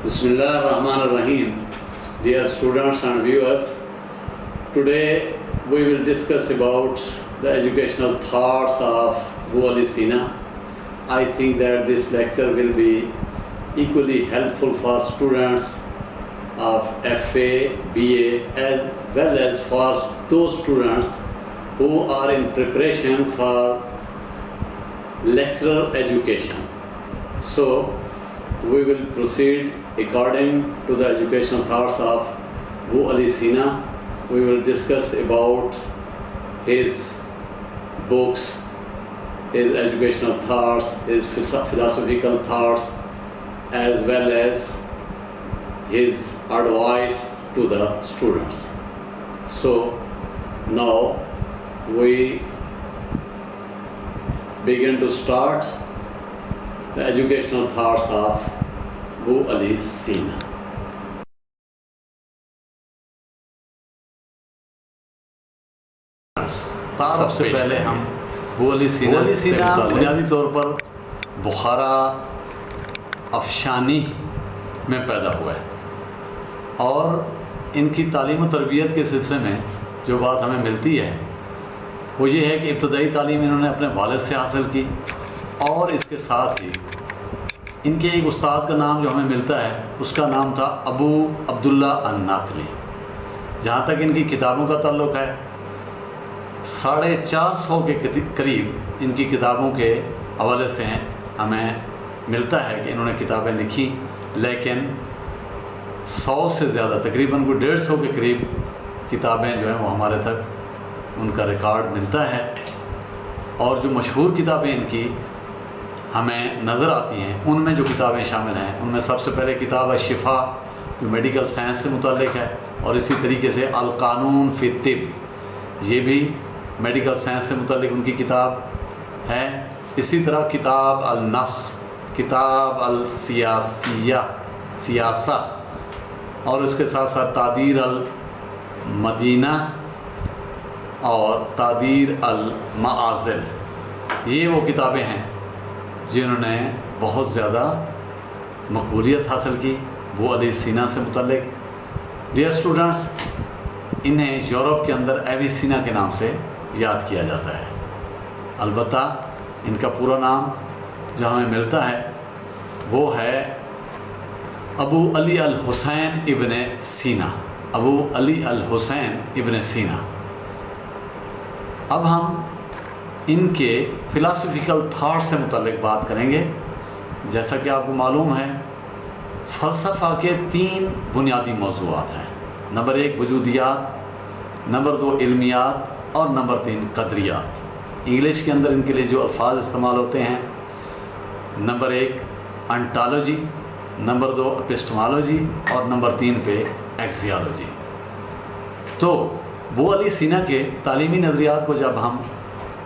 Bismillah ar-Rahman ar-Rahim. Dear students and viewers, today we will discuss about the educational thoughts of Abu Ali Sina. I think that this lecture will be equally helpful for students of FA, BA as well as for those students who are in preparation for lecturer education. So we will proceed according to the educational thoughts of Abu Ali Sina. We will discuss about his books, his educational thoughts, his philosophical thoughts, as well as his advice to the students. So now we begin to start the educational thoughts of Abu Ali Sina. سب سے پہلے ہم ابو علی سینا بنیادی طور پر بخارا افشانی میں پیدا ہوا ہے، اور ان کی تعلیم و تربیت کے سلسلے میں جو بات ہمیں ملتی ہے وہ یہ ہے کہ ابتدائی تعلیم انہوں نے اپنے والد سے حاصل کی، اور اس کے ساتھ ہی ان کے ایک استاد کا نام جو ہمیں ملتا ہے اس کا نام تھا ابو عبداللہ الناقلی۔ جہاں تک ان کی کتابوں کا تعلق ہے 450 کے قریب ان کی کتابوں کے حوالے سے ہمیں ملتا ہے کہ انہوں نے کتابیں لکھی، لیکن 100 سے زیادہ تقریباً کوئی 150 کے قریب کتابیں جو ہیں وہ ہمارے تک ان کا ریکارڈ ملتا ہے۔ اور جو مشہور کتابیں ان کی ہمیں نظر آتی ہیں ان میں جو کتابیں شامل ہیں ان میں سب سے پہلے کتاب الشفاء جو میڈیکل سائنس سے متعلق ہے، اور اسی طریقے سے القانون فی الطب یہ بھی میڈیکل سائنس سے متعلق ان کی کتاب ہے۔ اسی طرح کتاب النفس، کتاب سیاسہ، اور اس کے ساتھ ساتھ تعدیر المدینہ اور تعدیر المعازل، یہ وہ کتابیں ہیں جنہوں نے بہت زیادہ مقبولیت حاصل کی ابو علی سینا سے متعلق۔ ڈیئر اسٹوڈنٹس، انہیں یورپ کے اندر ایویسینا کے نام سے یاد کیا جاتا ہے، البتہ ان کا پورا نام جو ہمیں ملتا ہے وہ ہے ابو علی الحسین ابن سینا، ابو علی الحسین ابن سینا۔ اب ہم ان کے فلاسفیکل تھاٹ سے متعلق بات کریں گے۔ جیسا کہ آپ کو معلوم ہے فلسفہ کے 3 بنیادی موضوعات ہیں، نمبر 1 وجودیات، نمبر 2 علمیات، اور نمبر 3 قدریات۔ انگلش کے اندر ان کے لیے جو الفاظ استعمال ہوتے ہیں، نمبر 1 انٹالوجی، نمبر 2 اپسٹمالوجی، اور نمبر 3 پہ ایکزیالوجی۔ تو ابو علی سینا کے تعلیمی نظریات کو جب ہم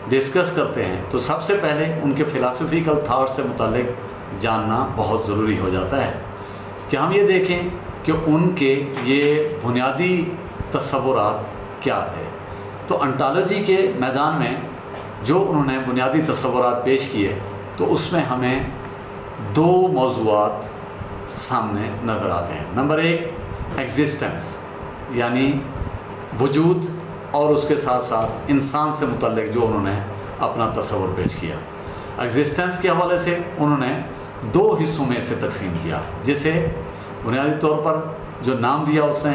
ڈسکس کرتے ہیں تو سب سے پہلے ان کے فلاسفیکل تھاٹ سے متعلق جاننا بہت ضروری ہو جاتا ہے کہ ہم یہ دیکھیں کہ ان کے یہ بنیادی تصورات کیا تھے۔ تو انٹالوجی کے میدان میں جو انہوں نے بنیادی تصورات پیش کیے تو اس میں ہمیں 2 موضوعات سامنے نظر آتے ہیں۔ نمبر 1 ایگزسٹنس، یعنی وجود، اور اس کے ساتھ ساتھ انسان سے متعلق جو انہوں نے اپنا تصور پیش کیا۔ ایگزسٹنس کے حوالے سے انہوں نے 2 حصوں میں اسے تقسیم کیا، جسے بنیادی طور پر جو نام دیا اس نے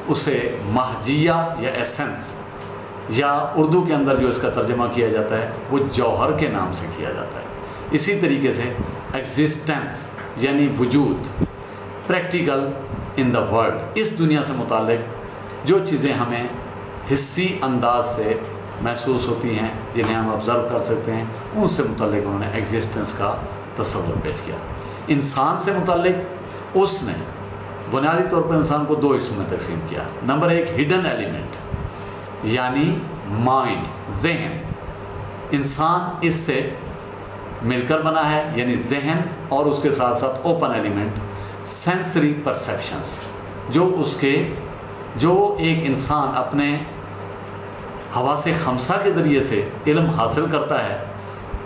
اسے ماہجیہ یا ایسنس، یا اردو کے اندر جو اس کا ترجمہ کیا جاتا ہے وہ جوہر کے نام سے کیا جاتا ہے۔ اسی طریقے سے ایگزسٹنس یعنی وجود، پریکٹیکل ان دا ورلڈ، اس دنیا سے متعلق جو چیزیں ہمیں حصی انداز سے محسوس ہوتی ہیں، جنہیں ہم آبزرو کر سکتے ہیں، ان سے متعلق انہوں نے ایگزسٹنس کا تصور پیش کیا۔ انسان سے متعلق اس نے بنیادی طور پر انسان کو 2 حصوں میں تقسیم کیا۔ نمبر 1 ہڈن ایلیمنٹ، یعنی مائنڈ، ذہن، انسان اس سے مل کر بنا ہے، یعنی ذہن، اور اس کے ساتھ ساتھ اوپن ایلیمنٹ سینسری پرسیپشنز، جو ایک انسان اپنے حواس خمسہ کے ذریعے سے علم حاصل کرتا ہے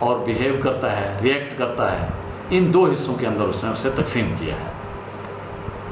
اور بیہیو کرتا ہے، ریئیکٹ کرتا ہے، ان 2 حصوں کے اندر اس نے اسے تقسیم کیا ہے۔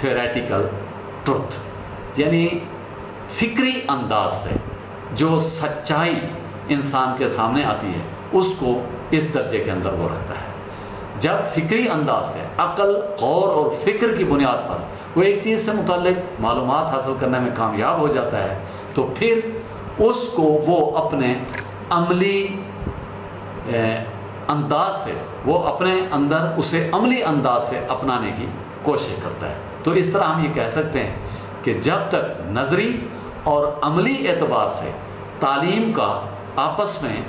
theoretical truth, یعنی فکری انداز سے جو سچائی انسان کے سامنے آتی ہے اس کو اس درجے کے اندر وہ رکھتا ہے۔ جب فکری انداز سے عقل، غور اور فکر کی بنیاد پر وہ ایک چیز سے متعلق معلومات حاصل کرنے میں کامیاب ہو جاتا ہے تو پھر اس کو وہ اپنے عملی انداز سے، وہ اپنے اندر اسے عملی انداز سے اپنانے کی کوشش کرتا ہے۔ تو اس طرح ہم یہ کہہ سکتے ہیں کہ جب تک نظری اور عملی اعتبار سے تعلیم کا آپس میں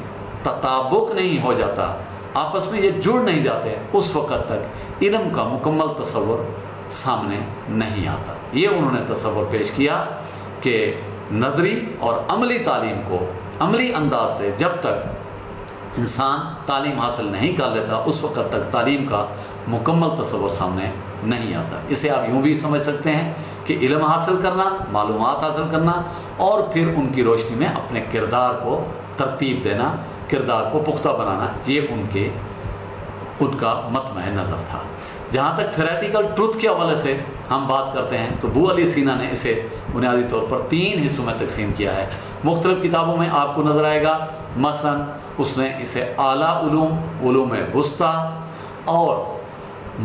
تطابق نہیں ہو جاتا، آپس میں یہ جڑ نہیں جاتے، اس وقت تک علم کا مکمل تصور سامنے نہیں آتا۔ یہ انہوں نے تصور پیش کیا کہ نظری اور عملی تعلیم کو عملی انداز سے جب تک انسان تعلیم حاصل نہیں کر لیتا اس وقت تک تعلیم کا مکمل تصور سامنے نہیں آتا۔ اسے آپ یوں بھی سمجھ سکتے ہیں کہ علم حاصل کرنا، معلومات حاصل کرنا اور پھر ان کی روشنی میں اپنے کردار کو ترتیب دینا، کردار کو پختہ بنانا، یہ ان کا مطمع نظر تھا۔ جہاں تک تھیوریٹیکل ٹروتھ کے حوالے سے ہم بات کرتے ہیں تو ابو علی سینا نے اسے بنیادی طور پر 3 حصوں میں تقسیم کیا ہے۔ مختلف کتابوں میں آپ کو نظر آئے گا، مثلا اس نے اسے اعلیٰ علوم، علوم وسطیٰ اور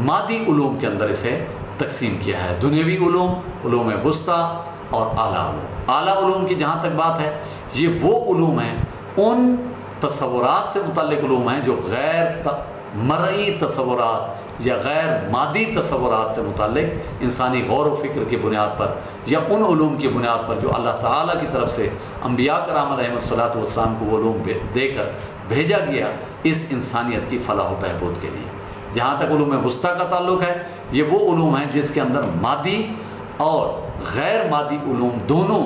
مادی علوم کے اندر اسے تقسیم کیا ہے، دنیوی علوم، علوم وسطیٰ اور اعلیٰ علوم۔ اعلیٰ علوم کی جہاں تک بات ہے، یہ وہ علوم ہیں، ان تصورات سے متعلق علوم ہیں جو غیر مرئی تصورات یا غیر مادی تصورات سے متعلق انسانی غور و فکر کی بنیاد پر یا ان علوم کی بنیاد پر جو اللہ تعالیٰ کی طرف سے انبیاء کرام علیہ السلام کو وہ علوم دے کر بھیجا گیا اس انسانیت کی فلاح و بہبود کے لیے۔ جہاں تک علوم وسطیٰ کا تعلق ہے، یہ وہ علوم ہیں جس کے اندر مادی اور غیر مادی علوم دونوں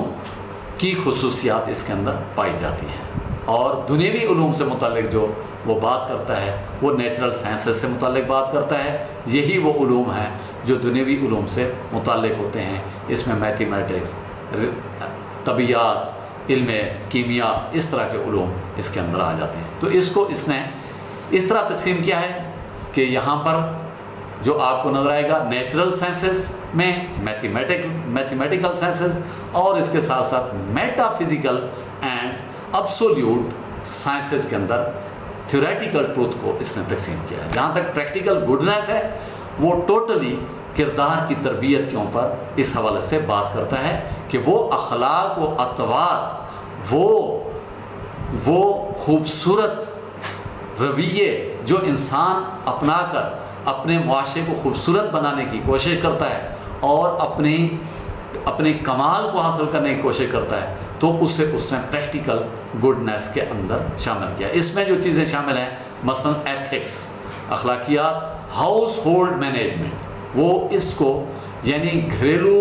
کی خصوصیات اس کے اندر پائی جاتی ہیں۔ اور دنیوی علوم سے متعلق جو وہ بات کرتا ہے وہ نیچرل سائنسز سے متعلق بات کرتا ہے۔ یہی وہ علوم ہیں جو دنیوی علوم سے متعلق ہوتے ہیں، اس میں میتھمیٹکس، طبیعیات، علم کیمیا، اس طرح کے علوم اس کے اندر آ جاتے ہیں۔ تو اس کو اس نے اس طرح تقسیم کیا ہے کہ یہاں پر جو آپ کو نظر آئے گا نیچرل سائنسز میں میتھمیٹیکل سائنسز اور اس کے ساتھ ساتھ meta physical and absolute sciences کے اندر تھیوریٹیکل ٹروتھ کو اس نے تقسیم کیا ہے۔ جہاں تک پریکٹیکل گڈنس ہے وہ ٹوٹلی کردار کی تربیت کے اوپر اس حوالے سے بات کرتا ہے کہ وہ اخلاق و اطوار، وہ خوبصورت رویے جو انسان اپنا کر اپنے معاشرے کو خوبصورت بنانے کی کوشش کرتا ہے اور اپنے کمال کو حاصل کرنے کی کوشش کرتا ہے تو اس نے پریکٹیکل گڈنس کے اندر شامل کیا۔ اس میں جو چیزیں شامل ہیں مثلا ایتھکس، اخلاقیات، ہاؤس ہولڈ مینجمنٹ، وہ اس کو یعنی گھریلو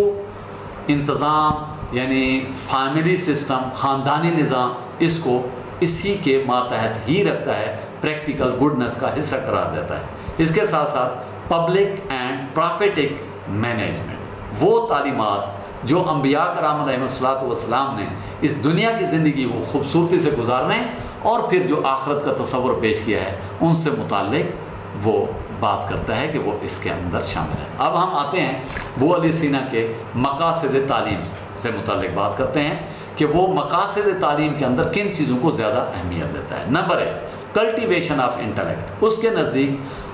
انتظام یعنی فیملی سسٹم، خاندانی نظام، اس کو اسی کے ماتحت ہی رکھتا ہے، پریکٹیکل گڈنس کا حصہ قرار دیتا ہے۔ اس کے ساتھ ساتھ پبلک اینڈ پرافیٹک مینجمنٹ، وہ تعلیمات جو انبیاء کرام علیہ السلام نے اس دنیا کی زندگی کو خوبصورتی سے گزارنے اور پھر جو آخرت کا تصور پیش کیا ہے ان سے متعلق وہ بات کرتا ہے کہ وہ اس کے اندر شامل ہے۔ اب ہم آتے ہیں ابو علی سینا کے مقاصد تعلیم سے متعلق بات کرتے ہیں کہ وہ مقاصد تعلیم کے اندر کن چیزوں کو زیادہ اہمیت دیتا ہے۔ Number 1، cultivation of intellect. اس کے نزدیک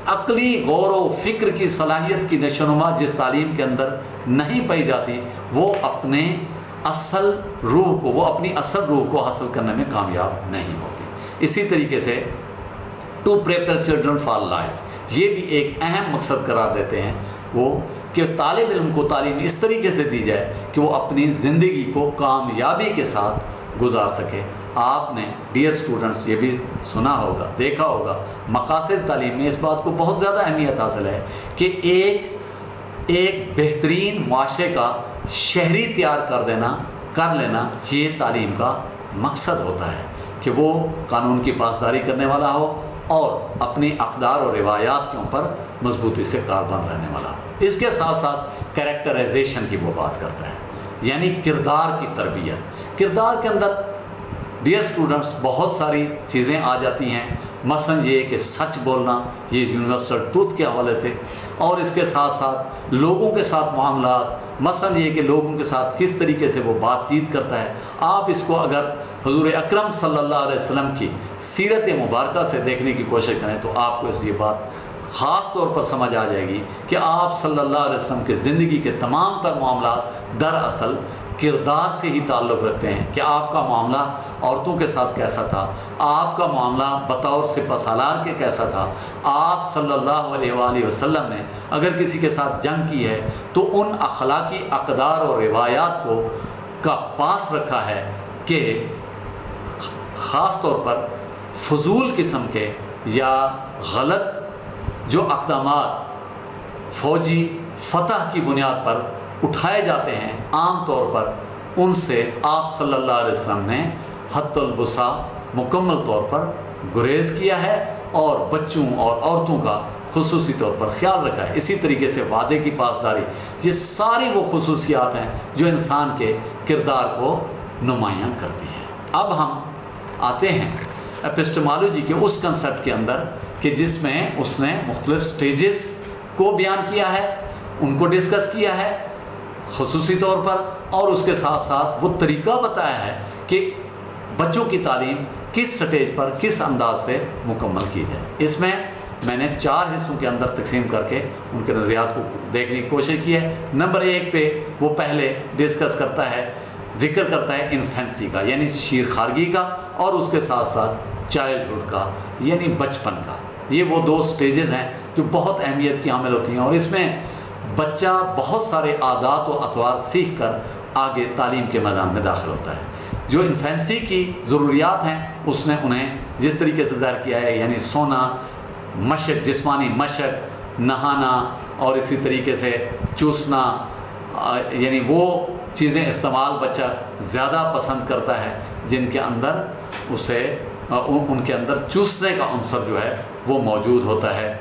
عقلی غور و فکر کی صلاحیت کی نشوونما جس تعلیم کے اندر نہیں پائی جاتی وہ اپنی اصل روح کو حاصل کرنے میں کامیاب نہیں ہوتی۔ اسی طریقے سے to prepare children for life, یہ بھی ایک اہم مقصد قرار دیتے ہیں وہ کہ طالب علم کو تعلیم اس طریقے سے دی جائے کہ وہ اپنی زندگی کو کامیابی کے ساتھ گزار سکے۔ آپ نے ڈیئر اسٹوڈنٹس یہ بھی سنا ہوگا، دیکھا ہوگا، مقاصد تعلیم میں اس بات کو بہت زیادہ اہمیت حاصل ہے کہ ایک بہترین معاشرے کا شہری تیار کر لینا یہ تعلیم کا مقصد ہوتا ہے کہ وہ قانون کی پاسداری کرنے والا ہو اور اپنی اقدار اور روایات کے اوپر مضبوطی سے کاربند رہنے والا ہو۔ اس کے ساتھ ساتھ کریکٹرائزیشن کی وہ بات کرتا ہے، یعنی کردار کی تربیت۔ کردار کے اندر ڈیئر اسٹوڈنٹس بہت ساری چیزیں آ جاتی ہیں مثلاً یہ کہ سچ بولنا، یہ یونیورسل ٹروتھ کے حوالے سے، اور اس کے ساتھ ساتھ لوگوں کے ساتھ معاملات، مثلاً یہ کہ لوگوں کے ساتھ کس طریقے سے وہ بات چیت کرتا ہے۔ آپ اس کو اگر حضور اکرم صلی اللہ علیہ وسلم کی سیرت مبارکہ سے دیکھنے کی کوشش کریں تو آپ کو اس یہ بات خاص طور پر سمجھ آ جائے گی کہ آپ صلی اللہ علیہ وسلم کے زندگی کے تمام تر معاملات دراصل کردار سے ہی تعلق رکھتے ہیں کہ آپ کا معاملہ عورتوں کے ساتھ کیسا تھا، آپ کا معاملہ بطور سپہ سالار کے کیسا تھا۔ آپ صلی اللہ علیہ وآلہ وسلم نے اگر کسی کے ساتھ جنگ کی ہے تو ان اخلاقی اقدار اور روایات کو کا پاس رکھا ہے کہ خاص طور پر فضول قسم کے یا غلط جو اقدامات فوجی فتح کی بنیاد پر اٹھائے جاتے ہیں، عام طور پر ان سے آپ صلی اللہ علیہ وسلم نے حد الوسع مکمل طور پر گریز کیا ہے اور بچوں اور عورتوں کا خصوصی طور پر خیال رکھا ہے۔ اسی طریقے سے وعدے کی پاسداری، یہ ساری وہ خصوصیات ہیں جو انسان کے کردار کو نمایاں کرتی ہیں۔ اب ہم آتے ہیں ایپسٹمالوجی کے اس کنسیپٹ کے اندر کہ جس میں اس نے مختلف سٹیجز کو بیان کیا ہے، ان کو ڈسکس کیا ہے خصوصی طور پر، اور اس کے ساتھ ساتھ وہ طریقہ بتایا ہے کہ بچوں کی تعلیم کس سٹیج پر کس انداز سے مکمل کی جائے۔ اس میں میں نے 4 حصوں کے اندر تقسیم کر کے ان کے نظریات کو دیکھنے کی کوشش کی ہے۔ نمبر 1 پہ وہ پہلے ڈسکس کرتا ہے، ذکر کرتا ہے انفینسی کا یعنی شیر خارگی کا، اور اس کے ساتھ ساتھ چائلڈہڈ کا یعنی بچپن کا۔ یہ وہ 2 سٹیجز ہیں جو بہت اہمیت کی حامل ہوتی ہیں، اور اس میں بچہ بہت سارے عادات و اطوار سیکھ کر آگے تعلیم کے میدان میں داخل ہوتا ہے۔ جو انفینسی کی ضروریات ہیں اس نے انہیں جس طریقے سے ظاہر کیا ہے، یعنی سونا، مشق، جسمانی مشق، نہانا، اور اسی طریقے سے چوسنا، یعنی وہ چیزیں استعمال بچہ زیادہ پسند کرتا ہے جن کے اندر اسے ان کے اندر چوسنے کا عنصر جو ہے وہ موجود ہوتا ہے،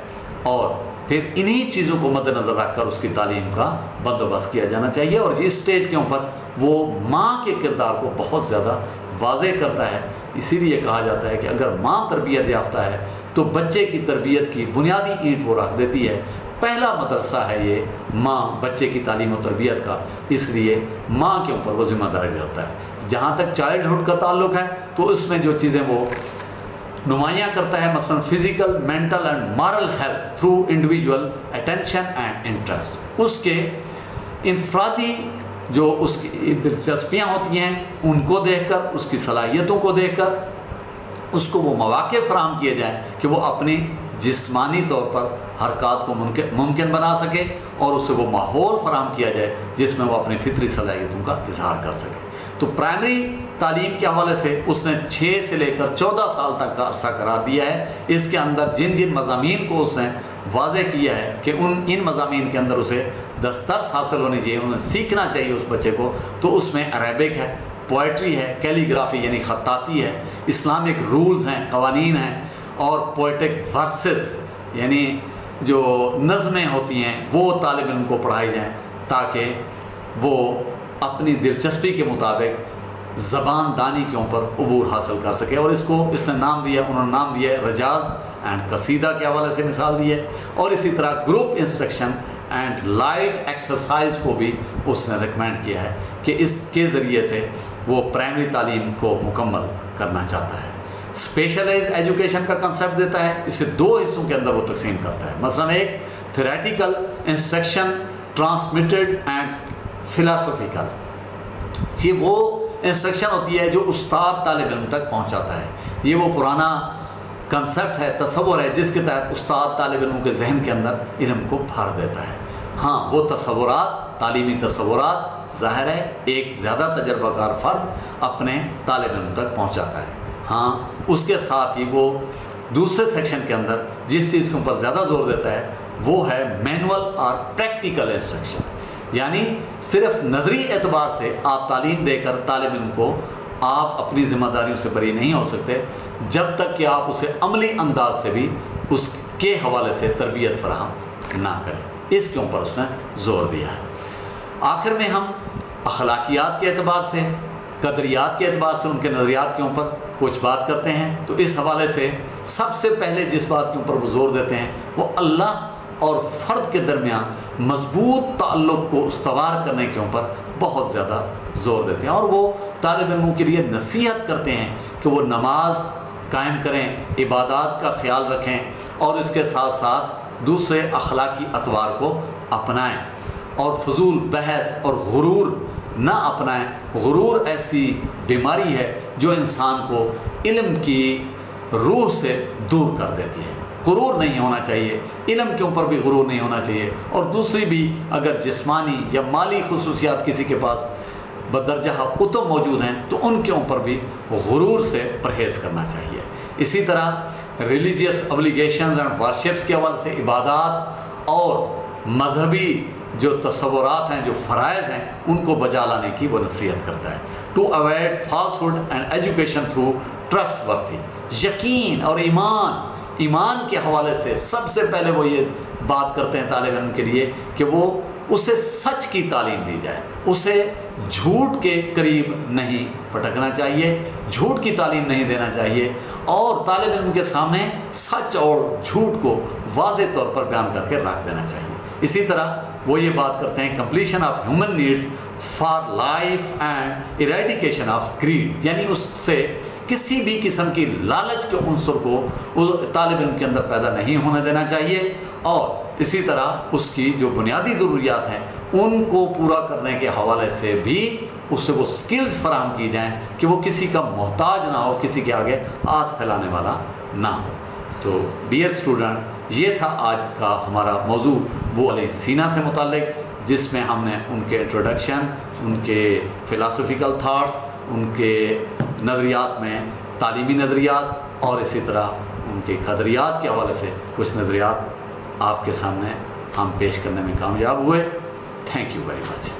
اور پھر انہی چیزوں کو مد نظر رکھ کر اس کی تعلیم کا بندوبست کیا جانا چاہیے۔ اور اس سٹیج کے اوپر وہ ماں کے کردار کو بہت زیادہ واضح کرتا ہے۔ اسی لیے کہا جاتا ہے کہ اگر ماں تربیت یافتہ ہے تو بچے کی تربیت کی بنیادی اینٹ وہ رکھ دیتی ہے۔ پہلا مدرسہ ہے یہ ماں بچے کی تعلیم و تربیت کا، اس لیے ماں کے اوپر وہ ذمہ داری رہتا ہے۔ جہاں تک چائلڈہڈ کا تعلق ہے تو اس میں جو چیزیں وہ نمایاں کرتا ہے، مثلا physical, mental and moral health through individual attention and interest, اس کے انفرادی جو اس کی دلچسپیاں ہوتی ہیں ان کو دیکھ کر، اس کی صلاحیتوں کو دیکھ کر اس کو وہ مواقع فراہم کیے جائیں کہ وہ اپنی جسمانی طور پر حرکات کو ممکن بنا سکے، اور اسے وہ ماحول فراہم کیا جائے جس میں وہ اپنی فطری صلاحیتوں کا اظہار کر سکے۔ تو پرائمری تعلیم کے حوالے سے اس نے 6 سے لے کر 14 سال تک کا عرصہ قرار دیا ہے۔ اس کے اندر جن جن مضامین کو اس نے واضح کیا ہے کہ ان مضامین کے اندر اسے دسترس حاصل ہونی چاہیے، انہیں سیکھنا چاہیے اس بچے کو، تو اس میں عربک ہے، پوئٹری ہے، کیلیگرافی یعنی خطاطی ہے، اسلامک رولز ہیں، قوانین ہیں، اور پوئٹک ورسز یعنی جو نظمیں ہوتی ہیں وہ طالب علم کو پڑھائی جائیں تاکہ وہ اپنی دلچسپی کے مطابق زبان دانی کے اوپر عبور حاصل کر سکے۔ اور اس کو اس نے نام دیا، انہوں نے نام دیا ہے رجاز اینڈ قصیدہ کے حوالے سے مثال دی ہے، اور اسی طرح group instruction and light exercise کو بھی اس نے ریکمینڈ کیا ہے کہ اس کے ذریعے سے وہ پرائمری تعلیم کو مکمل کرنا چاہتا ہے۔ اسپیشلائز ایجوکیشن کا کنسیپٹ دیتا ہے، اسے 2 حصوں کے اندر وہ تقسیم کرتا ہے۔ مثلا ایک theoretical instruction transmitted and philosophical, یہ وہ انسٹرکشن ہوتی ہے جو استاد طالب علم تک پہنچاتا ہے۔ یہ وہ پرانا کنسیپٹ ہے، تصور ہے، جس کے تحت استاد طالب علموں کے ذہن کے اندر علم کو بھر دیتا ہے۔ ہاں وہ تصورات، تعلیمی تصورات ظاہر ہے ایک زیادہ تجربہ کار فرد اپنے طالب علم تک پہنچاتا ہے۔ ہاں اس کے ساتھ ہی وہ دوسرے سیکشن کے اندر جس چیز کے اوپر زیادہ زور دیتا ہے وہ ہے مینول اور پریکٹیکل انسٹرکشن، یعنی صرف نظری اعتبار سے آپ تعلیم دے کر طالب علم کو آپ اپنی ذمہ داریوں سے بری نہیں ہو سکتے جب تک کہ آپ اسے عملی انداز سے بھی اس کے حوالے سے تربیت فراہم نہ کریں۔ اس کے اوپر اس نے زور دیا ہے۔ آخر میں ہم اخلاقیات کے اعتبار سے قدریات کے اعتبار سے ان کے نظریات کے اوپر کچھ بات کرتے ہیں، تو اس حوالے سے سب سے پہلے جس بات کے اوپر وہ زور دیتے ہیں وہ اللہ اور فرد کے درمیان مضبوط تعلق کو استوار کرنے کے اوپر بہت زیادہ زور دیتے ہیں، اور وہ طالب علموں کے لیے نصیحت کرتے ہیں کہ وہ نماز قائم کریں، عبادات کا خیال رکھیں، اور اس کے ساتھ ساتھ دوسرے اخلاقی اطوار کو اپنائیں، اور فضول بحث اور غرور نہ اپنائیں۔ غرور ایسی بیماری ہے جو انسان کو علم کی روح سے دور کر دیتی ہے۔ غرور نہیں ہونا چاہیے، علم کے اوپر بھی غرور نہیں ہونا چاہیے، اور دوسری بھی اگر جسمانی یا مالی خصوصیات کسی کے پاس بدرجہ اتم موجود ہیں تو ان کے اوپر بھی غرور سے پرہیز کرنا چاہیے۔ اسی طرح ریلیجیس ابلیگیشنز اینڈ ورشپس کے حوالے سے عبادات اور مذہبی جو تصورات ہیں، جو فرائض ہیں، ان کو بجا لانے کی وہ نصیحت کرتا ہے۔ To avoid falsehood and education through trustworthy, یقین اور ایمان کے حوالے سے سب سے پہلے وہ یہ بات کرتے ہیں طالب علم کے لیے کہ وہ اسے سچ کی تعلیم دی جائے، اسے جھوٹ کے قریب نہیں پٹکنا چاہیے، جھوٹ کی تعلیم نہیں دینا چاہیے، اور طالب علم کے سامنے سچ اور جھوٹ کو واضح طور پر بیان کر کے رکھ دینا چاہیے۔ اسی طرح وہ یہ بات کرتے ہیں completion of human needs for life and eradication of greed, یعنی اس سے کسی بھی قسم کی لالچ کے عنصر کو طالب علم کے اندر پیدا نہیں ہونے دینا چاہیے، اور اسی طرح اس کی جو بنیادی ضروریات ہیں ان کو پورا کرنے کے حوالے سے بھی اس سے وہ سکلز فراہم کی جائیں کہ وہ کسی کا محتاج نہ ہو، کسی کے آگے ہاتھ پھیلانے والا نہ ہو۔ تو ڈیئر اسٹوڈنٹس، یہ تھا آج کا ہمارا موضوع وہ علیہ سینا سے متعلق، جس میں ہم نے ان کے انٹروڈکشن، ان کے فلاسفیکل تھاٹس، ان کے نظریات میں تعلیمی نظریات، اور اسی طرح ان کے قدریات کے حوالے سے کچھ نظریات آپ کے سامنے ہم پیش کرنے میں کامیاب ہوئے۔ Thank you very much.